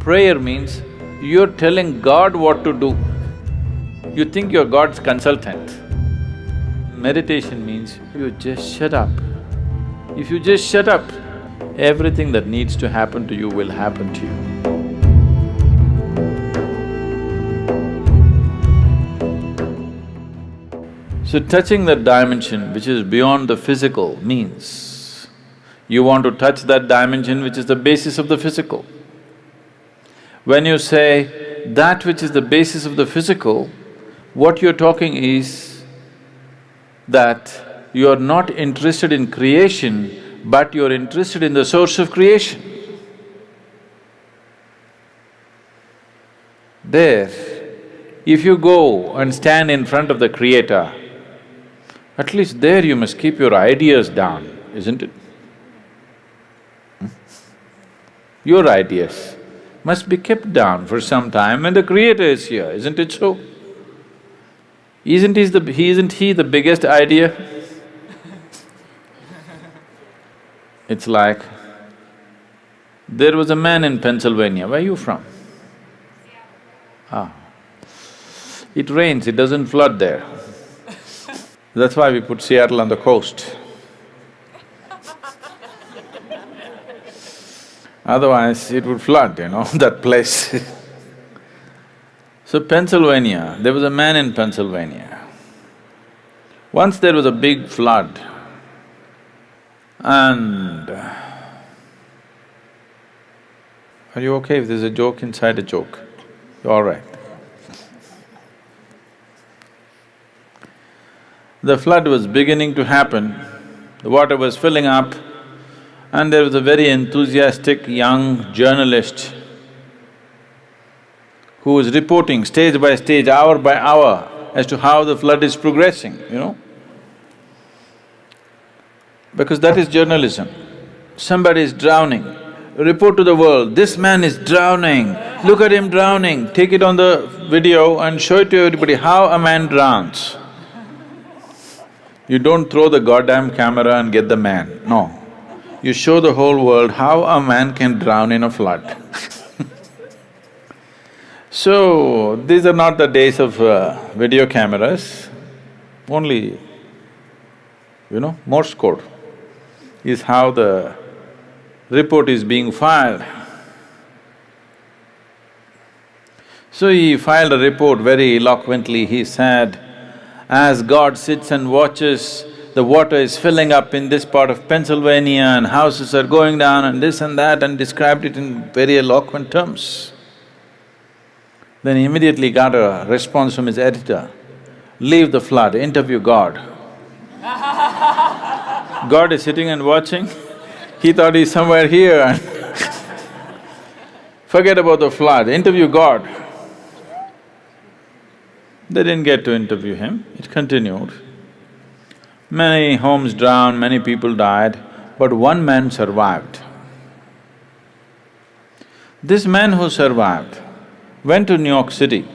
Prayer means you're telling God what to do. You think you're God's consultant. Meditation means you just shut up. If you just shut up, everything that needs to happen to you will happen to you. So touching that dimension which is beyond the physical means you want to touch that dimension which is the basis of the physical. When you say that which is the basis of the physical, what you're talking is that you're not interested in creation, but you're interested in the source of creation. There, if you go and stand in front of the Creator, at least there you must keep your ideas down, isn't it? Your ideas must be kept down for some time when the Creator is here, isn't it so? Isn't he the biggest idea? It's like, there was a man in Pennsylvania, where are you from? Ah. It rains, it doesn't flood there. That's why we put Seattle on the coast. Otherwise, it would flood, that place. So Pennsylvania, there was a man in Pennsylvania. Once there was a big flood and… Are you okay if there's a joke inside a joke? You're all right. The flood was beginning to happen, the water was filling up, and there was a very enthusiastic young journalist who was reporting stage by stage, hour by hour as to how the flood is progressing, Because that is journalism. Somebody is drowning, report to the world, this man is drowning, look at him drowning, take it on the video and show it to everybody how a man drowns. You don't throw the goddamn camera and get the man, no. You show the whole world how a man can drown in a flood. So, these are not the days of video cameras, only, Morse code is how the report is being filed. So he filed a report very eloquently, he said, as God sits and watches, the water is filling up in this part of Pennsylvania and houses are going down and this and that, and described it in very eloquent terms. Then he immediately got a response from his editor, leave the flood, interview God. God is sitting and watching, he thought he's somewhere here and forget about the flood, interview God. They didn't get to interview him, it continued. Many homes drowned, many people died, but one man survived. This man who survived went to New York City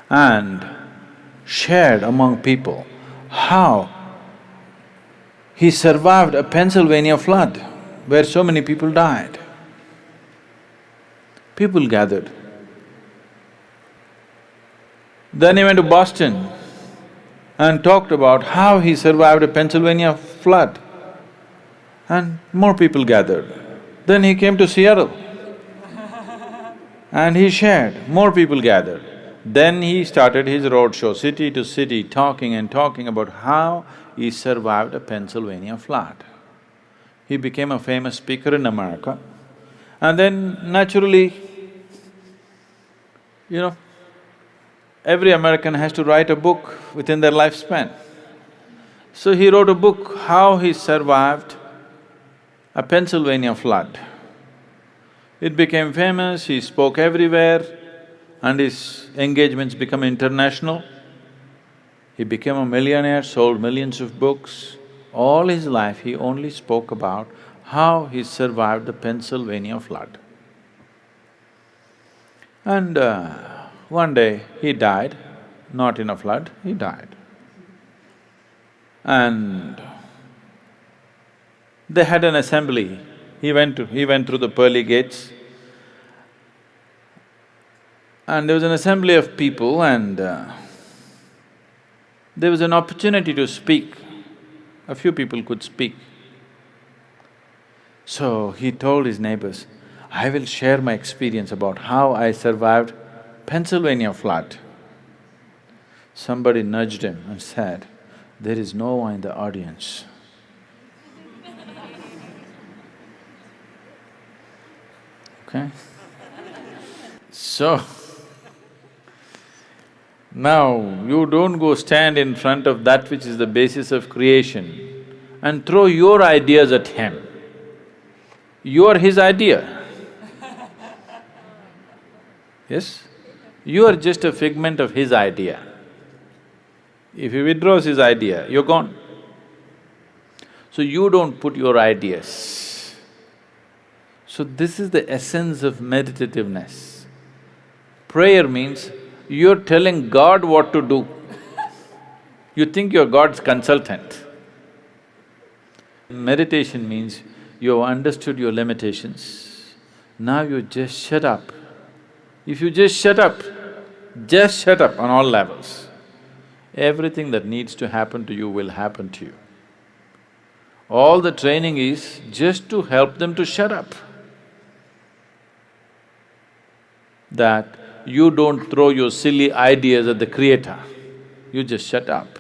and shared among people how he survived a Pennsylvania flood where so many people died. People gathered. Then he went to Boston and talked about how he survived a Pennsylvania flood, and more people gathered. Then he came to Seattle and he shared, more people gathered. Then he started his roadshow, city to city, talking and talking about how he survived a Pennsylvania flood. He became a famous speaker in America, and then naturally, every American has to write a book within their lifespan. So he wrote a book, how he survived a Pennsylvania flood. It became famous, he spoke everywhere, and his engagements became international. He became a millionaire, sold millions of books. All his life he only spoke about how he survived the Pennsylvania flood. And one day he died, not in a flood, he died. And they had an assembly. He went through the pearly gates And there was an assembly of people and there was an opportunity to speak. A few people could speak. So he told his neighbors, I will share my experience about how I survived Pennsylvania flood. Somebody nudged him and said, there is no one in the audience. Okay? So, now you don't go stand in front of that which is the basis of creation and throw your ideas at him. You are his idea. Yes? You are just a figment of his idea. If he withdraws his idea, you're gone. So you don't put your ideas. So this is the essence of meditativeness. Prayer means you're telling God what to do. You think you're God's consultant. Meditation means you've understood your limitations, now you just shut up. If you just shut up on all levels, everything that needs to happen to you will happen to you. All the training is just to help them to shut up. That you don't throw your silly ideas at the Creator, you just shut up.